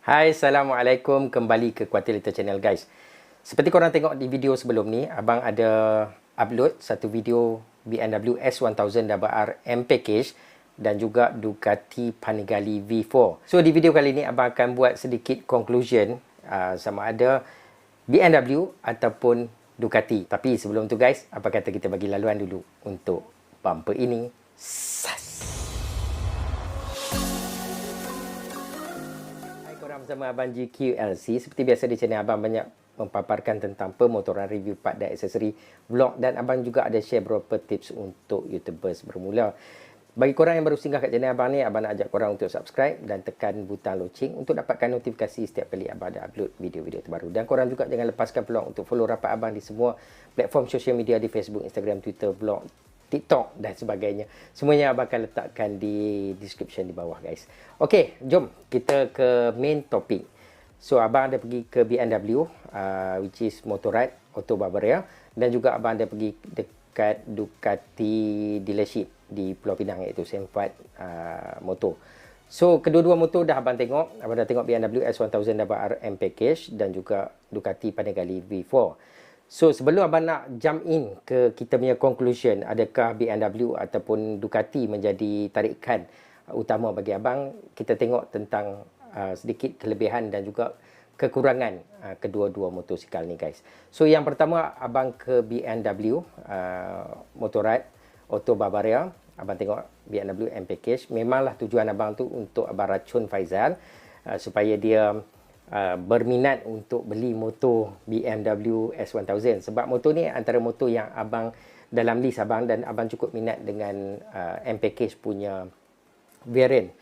Hai, Assalamualaikum. Kembali ke Kuatir Little Channel, guys. Seperti korang tengok di video sebelum ni, abang ada upload satu video BMW S1000 R M Package dan juga Ducati Panigale V4. So, di video kali ni abang akan buat sedikit conclusion sama ada BMW ataupun Ducati. Tapi sebelum tu, guys, apa kata kita bagi laluan dulu untuk bumper ini. Sas! Bersama Abang GQLC. Seperti biasa di channel Abang banyak mempaparkan tentang pemotoran, review part dan aksesori, vlog, dan Abang juga ada share beberapa tips untuk YouTubers bermula. Bagi korang yang baru singgah kat channel Abang ni, Abang nak ajak korang untuk subscribe dan tekan butang loceng untuk dapatkan notifikasi setiap kali Abang ada upload video-video terbaru. Dan korang juga jangan lepaskan peluang untuk follow rapat Abang di semua platform sosial media di Facebook, Instagram, Twitter, blog, TikTok dan sebagainya. Semuanya abang akan letakkan di description di bawah, guys. Okey, jom kita ke main topik. So, abang ada pergi ke BMW, which is Motorrad Auto Bavaria, dan juga abang ada pergi dekat Ducati dealership di Pulau Pinang, iaitu Sempat Motor. So, kedua-dua motor dah abang tengok. Abang dah tengok BMW S1000 R M Package dan juga Ducati Panigale V4. So, sebelum abang nak jump in ke kita punya conclusion, adakah BMW ataupun Ducati menjadi tarikan utama bagi abang, kita tengok tentang sedikit kelebihan dan juga kekurangan kedua-dua motosikal ni, guys. So, yang pertama, abang ke BMW Motorrad Auto Bavaria. Abang tengok BMW M Package. Memanglah tujuan abang tu untuk abang racun Faizal supaya dia berminat untuk beli motor BMW S1000, sebab motor ni antara motor yang abang dalam list abang, dan abang cukup minat dengan M Package punya variant,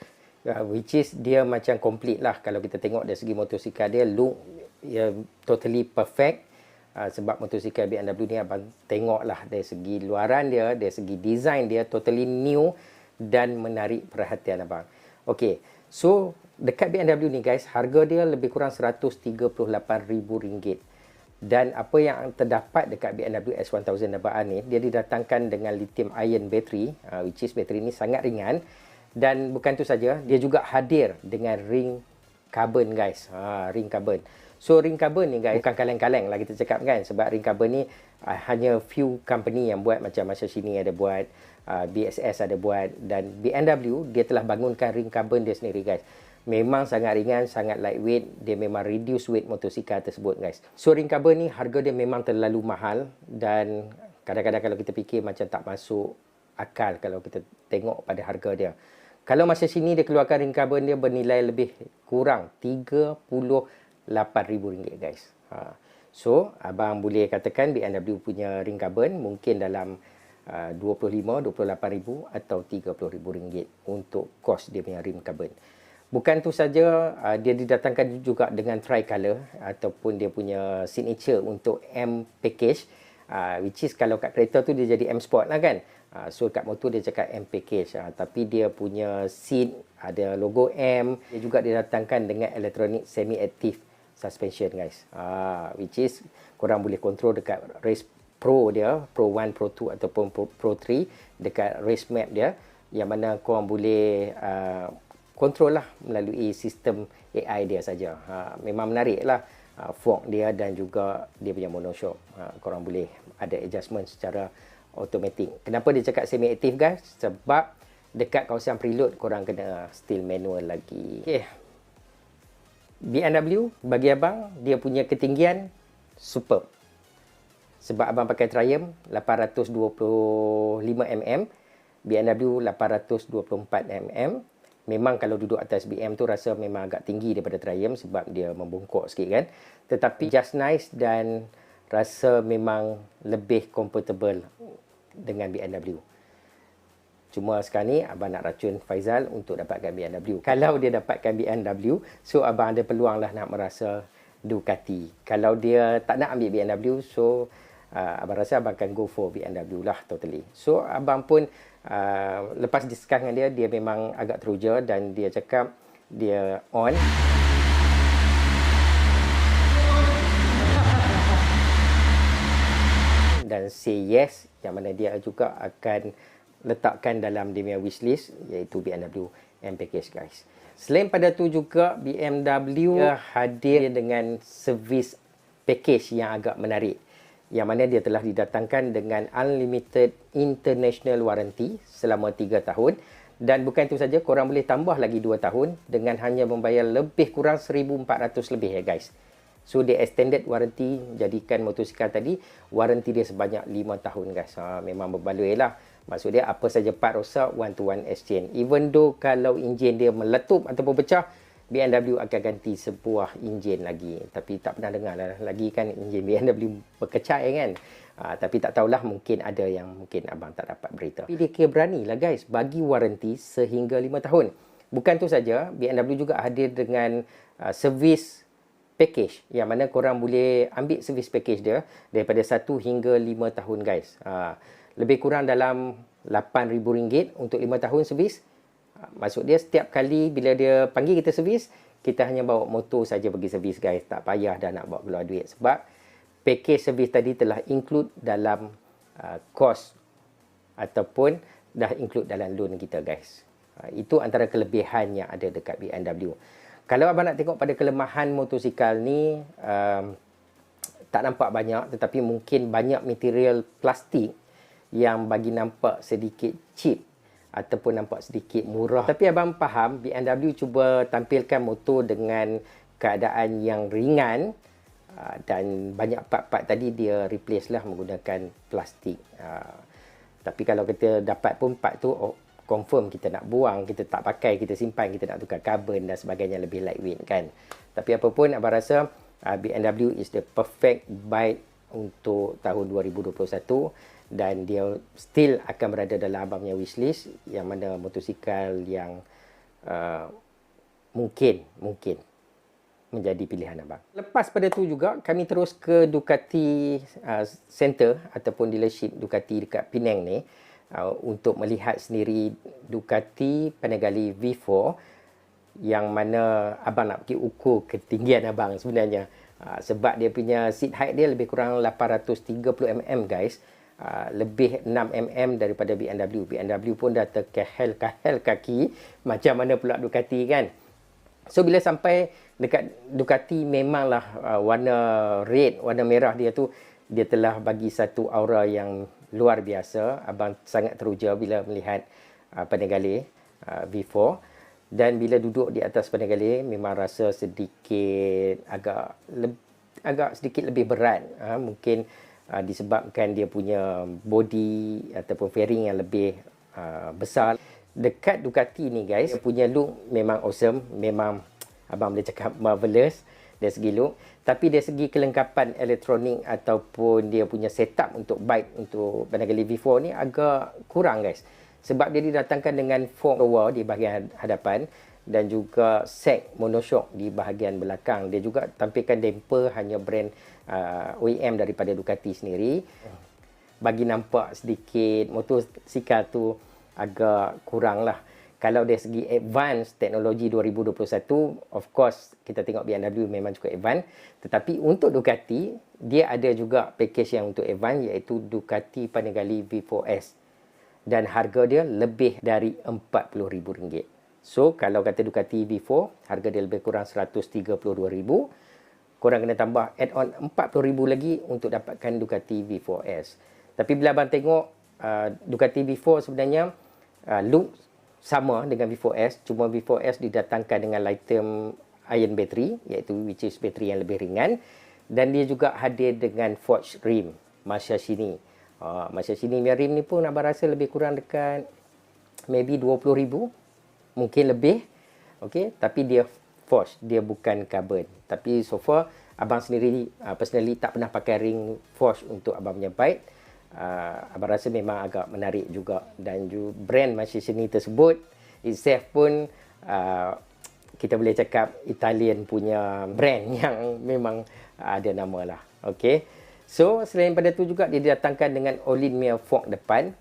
which is dia macam complete lah. Kalau kita tengok dari segi motosikal dia, look totally perfect. Sebab motosikal BMW ni abang tengok lah dari segi luaran dia, dari segi design dia totally new dan menarik perhatian abang. Okey, so dekat BMW ni, guys, harga dia lebih kurang RM138,000. Dan apa yang terdapat dekat BMW S1000 R ni, dia didatangkan dengan lithium ion battery, which is bateri ni sangat ringan. Dan bukan tu saja, dia juga hadir dengan ring carbon, guys. Ring carbon. So, ring carbon ni, guys, bukan kaleng-kaleng lah kita cakap, kan. Sebab ring carbon ni hanya few company yang buat, macam Maserati ada buat, BSS ada buat, dan BMW dia telah bangunkan ring carbon dia sendiri, guys. Memang sangat ringan, sangat lightweight. Dia memang reduce weight motosikal tersebut, guys. So, ring carbon ni harga dia memang terlalu mahal, dan kadang-kadang kalau kita fikir macam tak masuk akal kalau kita tengok pada harga dia. Kalau masa sini dia keluarkan ring carbon dia bernilai lebih kurang RM38,000, guys. So, abang boleh katakan BMW punya ring carbon mungkin dalam RM25,000, RM28,000 atau RM30,000 untuk kos dia punya rim carbon. Bukan tu saja, dia didatangkan juga dengan tricolor ataupun dia punya signature untuk M Package, which is kalau kat kereta tu dia jadi M Sport lah, kan. So, kat motor dia cakap M Package, tapi dia punya seat ada logo M. Dia juga didatangkan dengan electronic semi-active suspension, guys. Which is korang boleh control dekat race Pro dia, Pro 1, Pro 2 ataupun Pro 3 dekat race map dia, yang mana korang boleh kontrol lah melalui sistem AI dia saja. Memang menarik lah fork dia dan juga dia punya monoshock. Korang boleh ada adjustment secara automatic. Kenapa dia cakap semi-active, guys? Sebab dekat kawasan preload korang kena still manual lagi. Okay. BMW bagi abang dia punya ketinggian superb. Sebab abang pakai Triumph 825mm, BMW 824mm. Memang kalau duduk atas BM tu rasa memang agak tinggi daripada Triumph sebab dia membongkok sikit, kan. Tetapi just nice dan rasa memang lebih comfortable dengan BMW. Cuma sekarang ni abang nak racun Faizal untuk dapatkan BMW. Kalau dia dapatkan BMW, so abang ada peluang lah nak merasa Ducati. Kalau dia tak nak ambil BMW, so abang rasa abang akan go for BMW lah totally. So, abang pun lepas discuss dengan dia memang agak teruja dan dia cakap dia on. Dan say yes, yang mana dia juga akan letakkan dalam dia punya wishlist, iaitu BMW M Package, guys. Selain pada tu juga BMW hadir dengan servis package yang agak menarik, yang mana dia telah didatangkan dengan unlimited international warranty selama 3 tahun. Dan bukan itu saja, korang boleh tambah lagi 2 tahun dengan hanya membayar lebih kurang 1,400 lebih ya guys. So dia extended warranty, jadikan motosikal tadi warranty dia sebanyak 5 tahun guys. Memang berbaloi lah. Maksud dia apa saja part rosak, one to one exchange. Even though kalau enjin dia meletup ataupun pecah, BMW akan ganti sebuah enjin lagi. Tapi tak pernah dengar lah lagi kan enjin BMW berkecai kan. Tapi tak tahulah, mungkin ada yang mungkin abang tak dapat berita. Tapi dia kira berani lah guys bagi warranty sehingga 5 tahun. Bukan tu saja, BMW juga hadir dengan servis package, yang mana korang boleh ambil servis package dia daripada 1 hingga 5 tahun guys. Lebih kurang dalam RM8,000 untuk 5 tahun servis. Maksud dia setiap kali bila dia panggil kita servis, kita hanya bawa motor saja pergi servis guys. Tak payah dah nak bawa keluar duit, sebab package servis tadi telah include dalam kos ataupun dah include dalam loan kita guys. Itu antara kelebihan yang ada dekat BMW. Kalau abang nak tengok pada kelemahan motosikal ni, tak nampak banyak, tetapi mungkin banyak material plastik yang bagi nampak sedikit cheap ataupun nampak sedikit murah. Tapi abang faham, BMW cuba tampilkan motor dengan keadaan yang ringan, dan banyak part-part tadi dia replace lah menggunakan plastik. Tapi kalau kita dapat pun part tu, confirm kita nak buang, kita tak pakai, kita simpan, kita nak tukar carbon dan sebagainya, lebih lightweight kan. Tapi apa pun, abang rasa BMW is the perfect bike untuk tahun 2021, dan dia still akan berada dalam abang punya wishlist, yang mana motosikal yang mungkin menjadi pilihan abang. Lepas pada tu juga, kami terus ke Ducati Center ataupun dealership Ducati dekat Penang ni, untuk melihat sendiri Ducati Panigale V4, yang mana abang nak pergi ukur ketinggian abang sebenarnya. Sebab dia punya seat height dia lebih kurang 830 mm guys. Lebih 6 mm daripada BMW. BMW pun dah terkehel-kahel kaki, macam mana pula Ducati kan. So bila sampai dekat Ducati, memanglah warna red, warna merah dia tu, dia telah bagi satu aura yang luar biasa. Abang sangat teruja bila melihat Panigale V4. Dan bila duduk di atas Panigale, memang rasa sedikit agak sedikit lebih berat. Mungkin disebabkan dia punya body ataupun fairing yang lebih besar. Dekat Ducati ni guys, dia punya look memang awesome. Memang abang boleh cakap marvelous dari segi look. Tapi dari segi kelengkapan elektronik ataupun dia punya setup untuk bike, untuk Panigale V4 ni agak kurang guys. Sebab dia didatangkan dengan fork lower di bahagian hadapan dan juga set monoshock di bahagian belakang. Dia juga tampilkan damper hanya brand OEM daripada Ducati sendiri. Bagi nampak sedikit motosikal tu agak kurang lah. Kalau dari segi advance teknologi 2021, of course kita tengok BMW memang cukup advance. Tetapi untuk Ducati, dia ada juga package yang untuk advance, iaitu Ducati Panigale V4S. Dan harga dia lebih dari RM40,000. So kalau kata Ducati V4, harga dia lebih kurang RM132,000. Korang kena tambah add-on RM40,000 lagi untuk dapatkan Ducati V4S. Tapi bila abang tengok Ducati V4 sebenarnya look sama dengan V4S, cuma V4S didatangkan dengan lithium ion battery, iaitu which is bateri yang lebih ringan, dan dia juga hadir dengan forged rim Masashini. Masashini punya rim ni pun abang rasa lebih kurang dekat maybe RM20,000, mungkin lebih. Okey, tapi dia forged, dia bukan carbon. Tapi so far abang sendiri personally tak pernah pakai ring forged untuk abang punya bike. Abang rasa memang agak menarik juga. Dan brand Masashini tersebut itself pun kita boleh cakap Italian punya brand yang memang ada nama lah. Okey, so selain pada tu juga dia didatangkan dengan Olin punya fork depan,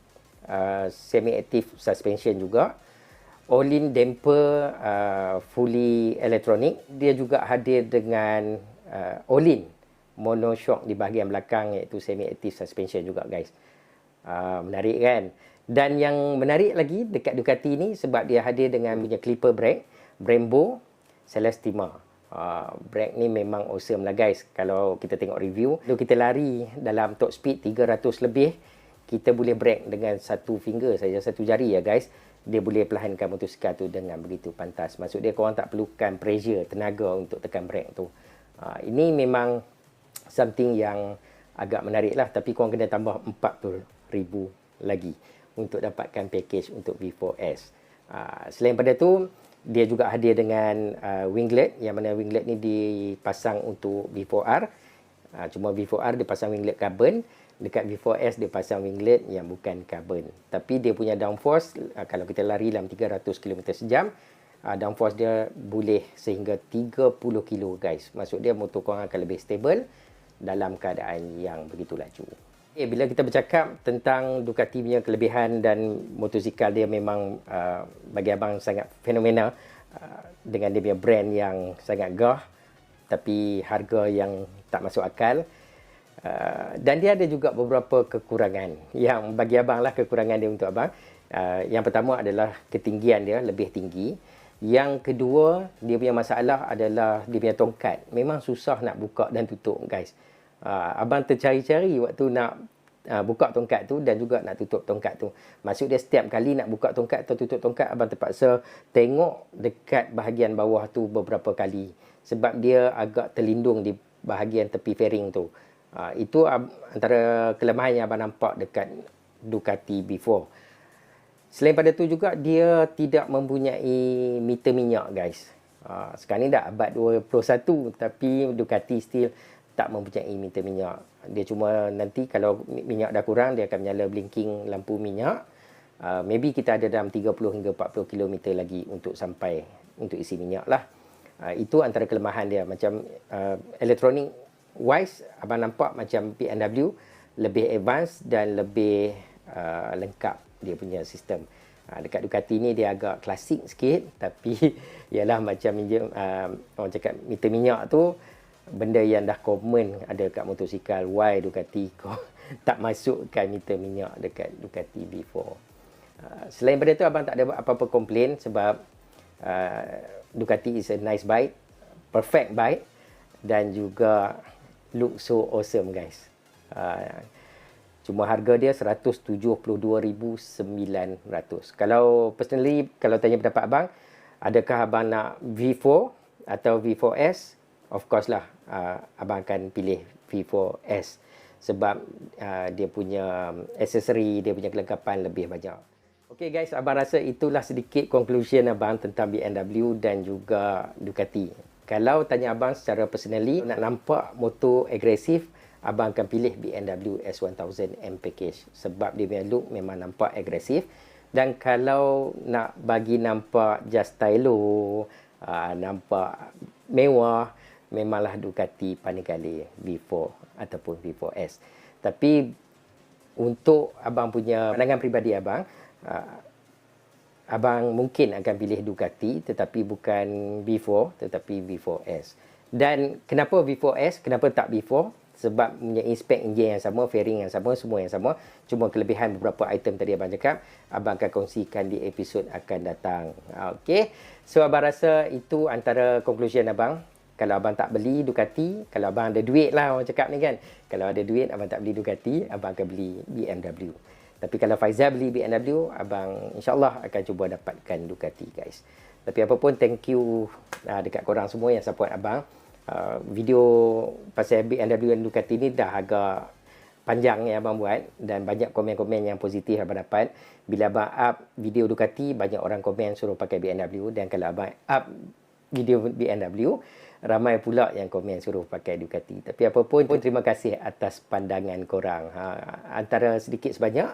semi-active suspension juga, Olin damper fully electronic. Dia juga hadir dengan Olin monoshock di bahagian belakang, iaitu semi-active suspension juga guys. Menarik kan? Dan yang menarik lagi dekat Ducati ni, sebab dia hadir dengan punya clipper brake, Brembo Celestima. Brake ni memang awesome lah guys. Kalau kita tengok review, kalau kita lari dalam top speed 300 lebih, kita boleh brake dengan satu finger saja, satu jari ya guys. Dia boleh perlahankan motosikal tu dengan begitu pantas. Maksud dia korang tak perlukan pressure, tenaga untuk tekan brake tu. Ini memang something yang agak menarik lah. Tapi korang kena tambah 40,000 lagi untuk dapatkan package untuk V4S. Selain pada tu, dia juga hadir dengan winglet, yang mana winglet ni dipasang untuk V4R. Cuma V4R dia pasang winglet carbon, dekat V4S dia pasang winglet yang bukan carbon. Tapi dia punya downforce, kalau kita lari dalam 300 km sejam, downforce dia boleh sehingga 30 kilo guys. Maksud dia motor korang akan lebih stable dalam keadaan yang begitu laju. Bila kita bercakap tentang Ducati punya kelebihan dan motosikal dia memang bagi abang sangat fenomenal, dengan dia punya brand yang sangat gah tapi harga yang tak masuk akal. Dan dia ada juga beberapa kekurangan yang bagi abang lah kekurangan dia untuk abang. Yang pertama adalah ketinggian dia lebih tinggi. Yang kedua, dia punya masalah adalah dia punya tongkat. Memang susah nak buka dan tutup guys. Abang tercari-cari waktu nak buka tongkat tu dan juga nak tutup tongkat tu. Maksud dia setiap kali nak buka tongkat atau tutup tongkat, abang terpaksa tengok dekat bahagian bawah tu beberapa kali. Sebab dia agak terlindung di bahagian tepi fairing tu. Itu antara kelemahan yang abang nampak dekat Ducati B4. Selain pada tu juga, dia tidak mempunyai meter minyak guys. Sekarang ni dah abad 21 tapi Ducati still tak mempunyai meter minyak. Dia cuma nanti kalau minyak dah kurang, dia akan menyala blinking lampu minyak. Maybe kita ada dalam 30 hingga 40 km lagi untuk sampai untuk isi minyak lah. Itu antara kelemahan dia. Macam electronic wise, abang nampak macam BMW lebih advance dan lebih lengkap dia punya sistem. Dekat Ducati ni dia agak klasik sikit, tapi ialah macam orang cakap meter minyak tu benda yang dah common ada kat motosikal. Why Ducati kau tak masukkan meter minyak dekat Ducati V4? Selain daripada tu, abang tak ada apa-apa komplain sebab Ducati is a nice bike, perfect bike dan juga look so awesome guys. Cuma harga dia 172,900. Kalau personally, kalau tanya pendapat abang, adakah abang nak V4 atau V4S? Of course lah, abang akan pilih V4S sebab dia punya aksesori, dia punya kelengkapan lebih banyak. Okay guys, abang rasa itulah sedikit conclusion abang tentang BMW dan juga Ducati. Kalau tanya abang secara personally, nak nampak motor agresif, abang akan pilih BMW S1000 M Package sebab dia punya look memang nampak agresif. Dan kalau nak bagi nampak just stylo, nampak mewah, memanglah Ducati Panigale V4 ataupun V4S. Tapi untuk abang punya pandangan peribadi abang, abang mungkin akan pilih Ducati tetapi bukan V4 tetapi V4S. Dan kenapa V4S, kenapa tak V4? Sebab mempunyai spek enjin yang sama, fairing yang sama, semua yang sama. Cuma kelebihan beberapa item tadi abang cakap, abang akan kongsikan di episod akan datang. Okey. So abang rasa itu antara conclusion abang. Kalau abang tak beli Ducati, kalau abang ada duit lah orang cakap ni kan. Kalau ada duit, abang tak beli Ducati, abang akan beli BMW. Tapi kalau Faizal beli BMW, abang insyaAllah akan cuba dapatkan Ducati guys. Tapi apa pun, thank you dekat korang semua yang support abang. Video pasal BMW dan Ducati ni dah agak panjang yang abang buat. Dan banyak komen-komen yang positif abang dapat. Bila abang up video Ducati, banyak orang komen suruh pakai BMW. Dan kalau abang up video BMW, ramai pula yang komen suruh pakai Ducati. Tapi apa pun, terima kasih atas pandangan korang. Antara sedikit sebanyak,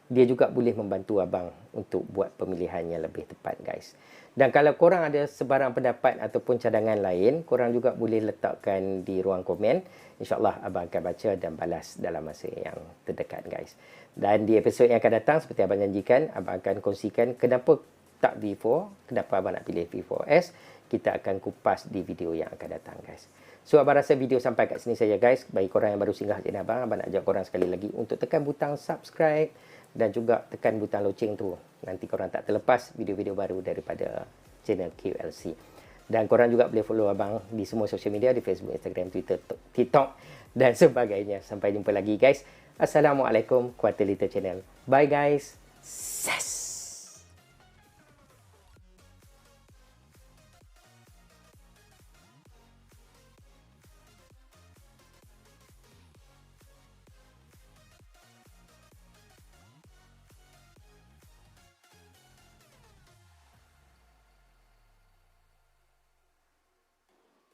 dia juga boleh membantu abang untuk buat pemilihan yang lebih tepat guys. Dan kalau korang ada sebarang pendapat ataupun cadangan lain, korang juga boleh letakkan di ruang komen. InsyaAllah abang akan baca dan balas dalam masa yang terdekat guys. Dan di episod yang akan datang, seperti abang janjikan, abang akan kongsikan kenapa tak V4, kenapa abang nak pilih V4S. Kita akan kupas di video yang akan datang guys. So abang rasa video sampai kat sini saja guys. Bagi korang yang baru singgah channel abang, abang nak ajak korang sekali lagi untuk tekan butang subscribe dan juga tekan butang loceng tu. Nanti korang tak terlepas video-video baru daripada channel QLC. Dan korang juga boleh follow abang di semua social media, di Facebook, Instagram, Twitter, TikTok dan sebagainya. Sampai jumpa lagi guys. Assalamualaikum, Quarter Little Channel. Bye guys. Ses.